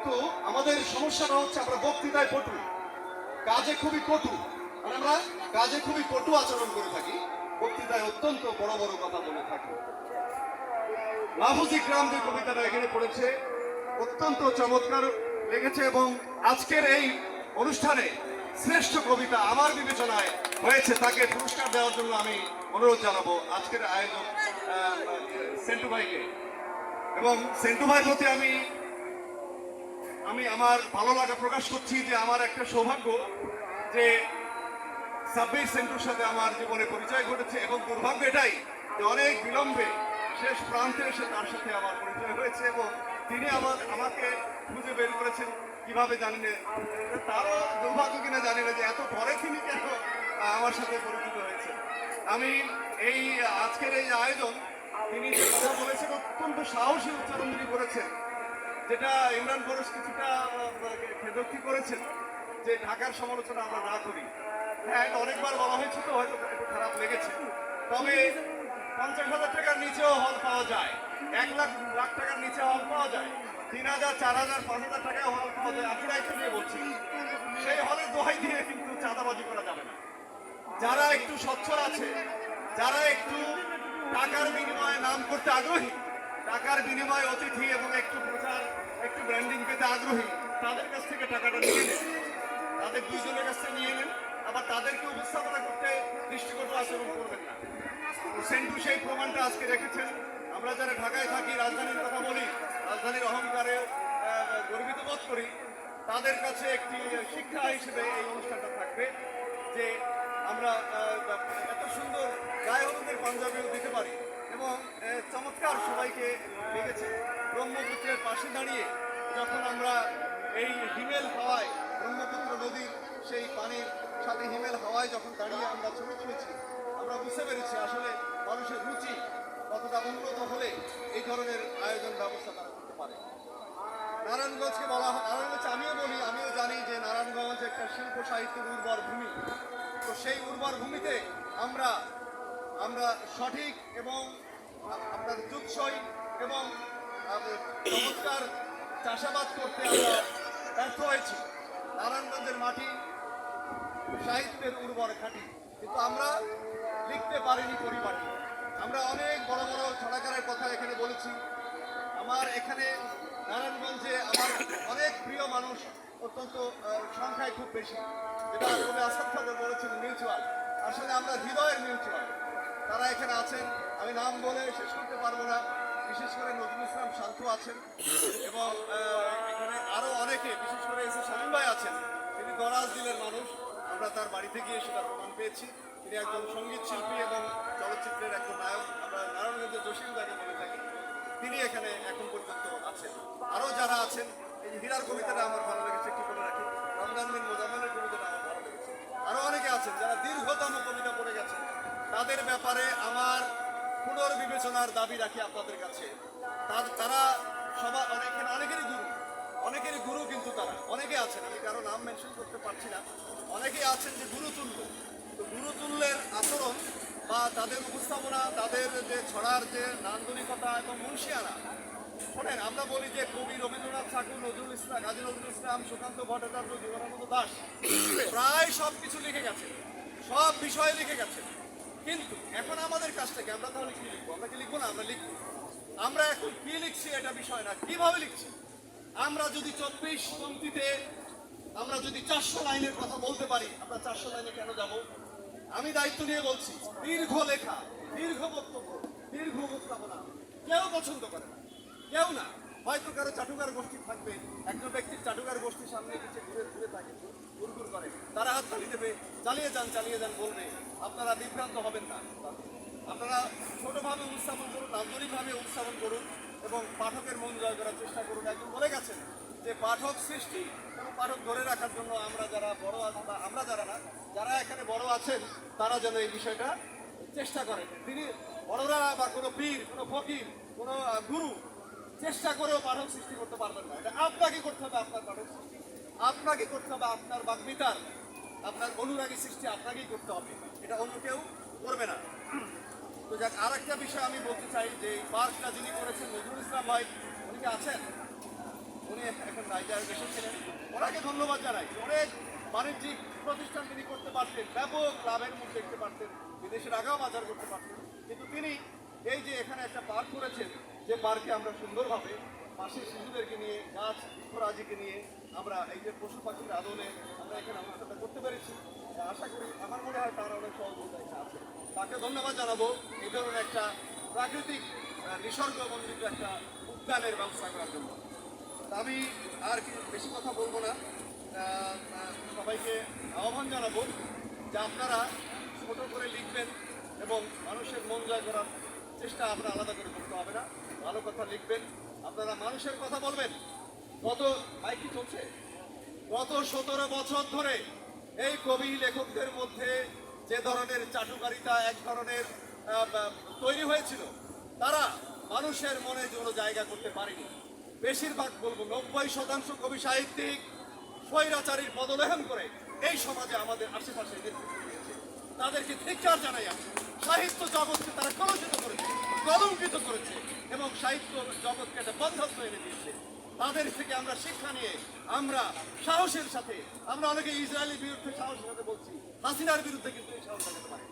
কিন্তু আমাদের সমস্যাটা হচ্ছে আমরা বক্তৃতায় পটু, কাজে খুবই কটু। মানে আমরা কাজে খুবই কটু আচরণ করে থাকি, বক্তৃতায় অত্যন্ত বড় বড় কথা বলে থাকি। মাহফুজ ইকরাম যে কবিতাটা এখানে পড়েছে অত্যন্ত চমৎকার লেগেছে এবং আজকের এই অনুষ্ঠানে শ্রেষ্ঠ কবিতা আমার বিবেচনায় হয়েছে, তাকে পুরস্কার দেওয়ার জন্য আমি অনুরোধ জানাবো আজকের আয়োজক সেন্টু ভাইকে। এবং সেন্টু ভাইয়ের প্রতি আমি আমার ভালো লাগা প্রকাশ করছি যে আমার একটা সৌভাগ্য যে সাব্বির সেন্টুর সাথে আমার জীবনে পরিচয় ঘটেছে এবং দুর্ভাগ্য এটাই যে অনেক বিলম্বে শেষ প্রান্তে এসে তার সাথে আমার পরিচয় হয়েছে এবং তিনি আমাকে খুঁজে বের করেছেন কিভাবে জানি না, তারও দুর্ভাগ্য কিনা জানি না যে এত পরে তিনি কেন আমার সাথে পরিচিত হয়েছে। আমি এই আজকের এই আয়োজন তিনি যে কথা বলেছেন অত্যন্ত সাহসী উচ্চারণ তিনি করেছেন, যেটা ইমরান ফরোজ কিছুটা খেদোক্তি করেছেন যে ঢাকার সমালোচনা আমরা না করি। হ্যাঁ, এটা অনেকবার বলা হয়েছে তো হয়তো একটু খারাপ লেগেছে, তবে 50,000 টাকার নিচেও হল পাওয়া যায়, 1 লাখ টাকার নিচে হল পাওয়া যায়, 3,000, 4,000, 5,000 টাকায় হল পাওয়া যায়। আমি দায়িত্ব নিয়ে বলছি, সেই হলের দোহাই দিয়ে কিন্তু চাঁদাবাজি করা যাবে না। যারা একটু স্বচ্ছল আছে, যারা একটু টাকার বিনিময়ে নাম করতে আগ্রহী, টাকার বিনিময়ে অতিথি এবং একটু প্রচার, একটু ব্র্যান্ডিং পেতে আগ্রহী, তাদের কাছ থেকে টাকাটা নিয়ে নেন, তাদের দুইজনের কাছ থেকে নিয়ে নেন, আবার তাদেরকে উপস্থাপনা করতে দৃষ্টিকটু আচরণ করবেন না। সেন্টু সেই প্রমাণটা আজকে রেখেছেন। আমরা যারা ঢাকায় থাকি, রাজধানীর কথা বলি, রাজধানীর অহংকারে গর্বিত বোধ করি, তাদের কাছে একটি শিক্ষা হিসেবে এই অনুষ্ঠানটা থাকবে যে আমরা এত সুন্দর গায়ে হলুদের পাঞ্জাবিও দিতে পারি এবং চমৎকার সবাইকে লেগেছে। ব্রহ্মপুত্রের পাশে দাঁড়িয়ে যখন আমরা এই হিমেল হাওয়ায়, ব্রহ্মপুত্র নদীর সেই পানির সাথে হিমেল হাওয়ায় যখন দাঁড়িয়ে আমরা ছবি তুলেছি, আমরা বুঝতে পেরেছি আসলে মানুষের রুচি কতটা উন্নত হলে এই ধরনের আয়োজন ব্যবস্থা তারা করতে পারে। নারায়ণগঞ্জকে বলা হয়, নারায়ণগঞ্জ আমিও জানি যে নারায়ণগঞ্জ একটা শিল্প সাহিত্যের উর্বর ভূমি। তো সেই উর্বর ভূমিতে আমরা সঠিক এবং আপনার যুগসই এবং চমৎকার চাষাবাদ করতে আমরা ব্যর্থ হয়েছি। নারায়ণগঞ্জের মাটি সাহিত্যের উর্বর ঘাঁটি, কিন্তু আমরা লিখতে পারিনি পরিপাটি। আমরা অনেক বড় বড় ছড়াকারের কথা এখানে বলেছি। আমার এখানে নারায়ণগঞ্জে আমার অনেক প্রিয় মানুষ অত্যন্ত সংখ্যায় খুব বেশি, যেটা কবি আসাদ খাদর বলেছেন মিউচুয়াল। আসলে আমরা হৃদয়ের মিউচুয়াল, তারা এখানে আছেন। আমি নাম বলে শেষ করতে পারবো না। বিশেষ করে নজরুল ইসলাম শান্ত আছেন এবং এখানে আরো অনেকে, বিশেষ করে এসে শামীম ভাই আছেন, তিনি দরাজ দিলের মানুষ। আমরা তার বাড়িতে গিয়ে সেটা প্রমাণ পেয়েছি। তিনি একজন সঙ্গীত শিল্পী এবং চলচ্চিত্রের একজন নায়ক। আমরা নারায়ণগঞ্জের জসিম দাকে বলে থাকি, তিনি এখানে এখন পর্যন্ত আছেন। আরও যারা আছেন, এই হীরার কবিতাটা আমার ভালো লেগেছে, একটু বলে রাখি। রমজান বিন মোজাম্মেলের কবিতাটা আমার ভালো লেগেছে। আরও অনেকে আছেন যারা দীর্ঘতম কবিতা পড়ে গেছেন, তাদের ব্যাপারে আমার পুনর্বিবেচনার দাবি রাখি আপনাদের কাছে। তারা সবাই অনেকেরই গুরু কিন্তু তারা অনেকে আছেন, আমি কারো নাম মেনশন করতে পারছি না, অনেকেই আছেন যে গুরুতুল্য। তো গুরুতুল্যের আচরণ বা তাদের উপস্থাপনা, তাদের যে ছড়ার যে নান্দনিকতা এবং মুন্সিয়ানা, শোনেন, আমরা বলি যে কবি রবীন্দ্রনাথ ঠাকুর, নজরুল ইসলাম, কাজী নজরুল ইসলাম, সুকান্ত ভট্টাচার্য, জীবনানন্দ দাশ প্রায় সব কিছু লিখে গেছে, সব বিষয়ে লিখে গেছে। কিন্তু এখন আমাদের কাছ থেকে আমরা তাহলে কি লিখবো? আমরা কি লিখবো না? আমরা লিখবো। আমরা এখন কি লিখছি এটা বিষয় না, কিভাবে লিখছি। আমরা যদি 24 পংক্তিতে আমরা যদি 400 লাইনের কথা বলতে পারি, আমরা 400 লাইনে কেন যাব? আমি দায়িত্ব নিয়ে বলছি, দীর্ঘ লেখা, দীর্ঘ বক্তব্য, দীর্ঘ উপস্থাপনা কেউ পছন্দ করে না, কেউ না। হয়তো কারো চাটুকার গোষ্ঠী থাকবে, একজন ব্যক্তির চাটুকার গোষ্ঠীর সামনে কিছু ঘুরে থাকে, গুড়গুড় করে, তারা হাত তালি দেবে, চালিয়ে যান বলবে। আপনারা বিভ্রান্ত হবেন না, আপনারা ছোটভাবে উপস্থাপন করুন, আন্তরিকভাবে উপস্থাপন করুন এবং পাঠকের মন জয় করার চেষ্টা করুন। একজন বলে গেছেন যে পাঠক সৃষ্টি এবং পাঠক ধরে রাখার জন্য আমরা যারা বড় আছেন, বা আমরা যারা না, যারা এখানে বড় আছেন, তারা যেন এই বিষয়টা চেষ্টা করেন। তিনি বড়রা বা কোনো পীর, কোনো ফকির, কোনো গুরু চেষ্টা করেও পাঠক সৃষ্টি করতে পারবেন না। এটা আপনাকে করতে হবে, আপনার পাঠক সৃষ্টি আপনাকে করতে হবে, আপনার বাগ্মিতার, আপনার অনুরাগী সৃষ্টি আপনাকেই করতে হবে, এটা অন্য কেউ করবে না। তো যাক, আর একটা বিষয় আমি বলতে চাই যে এই পার্কটা যিনি করেছেন নজরুল ইসলাম ভাই, উনি কি আছেন? উনি এখন রাইটার এসেছিলেন, ওনাকে ধন্যবাদ জানাই। অনেক বাণিজ্যিক প্রতিষ্ঠান তিনি করতে পারতেন, ব্যাপক লাভের মুখ দেখতে পারতেন, বিদেশে টাকাও বাজার করতে পারতেন, কিন্তু তিনি এই যে এখানে একটা পার্ক করেছেন, যে পার্কে আমরা সুন্দরভাবে পাশে শিশুদেরকে নিয়ে, গাছ বৃক্ষরাজিকে নিয়ে আমরা এই যে পশু পাখির আদলে আমরা এখানে অনুষ্ঠানটা করতে পেরেছি। আশা করি, আমার মনে হয় তার অনেক সহযোগিতা এখানে আছে। তাকে ধন্যবাদ জানাবো এই ধরনের একটা প্রাকৃতিক নিসর্গ মন্ডিত একটা উদ্যানের ব্যবস্থা করার জন্য। আমি আর কি বেশি কথা বলবো না। সবাইকে আহ্বান জানাবো যে আপনারা ছোট করে লিখবেন এবং মানুষের মন জয় করার চেষ্টা আপনারা আলাদা করে করতে হবে না, ভালো কথা লিখবেন, আপনারা মানুষের কথা বলবেন। গত কি চলছে, গত 17 বছর ধরে এই কবি লেখকদের মধ্যে যে ধরনের চাটুকারিতা এক ধরনের তৈরি হয়েছিল, তারা মানুষের মনে কোনো জায়গা করতে পারেনি। বেশিরভাগ বলবো 90% কবি সাহিত্যিক স্বৈরাচারীর পদলেহন করে এই সমাজে আমাদের আশেপাশে নেতৃত্ব দিয়েছে। তাদেরকে ধিক্কার জানাই আমি। সাহিত্য জগৎকে তারা কলুষিত করেছে, কলঙ্কিত করেছে এবং সাহিত্য জগৎকে একটা বন্ধত্ব এনে দিয়েছে। তাদের থেকে আমরা শিক্ষা নিয়ে আমরা সাহসের সাথে, আমরা অনেকে ইসরায়েলের বিরুদ্ধে সাহসের সাথে বলছি, হাসিনার বিরুদ্ধে কিন্তু এই সাহস দেখাতে পারি।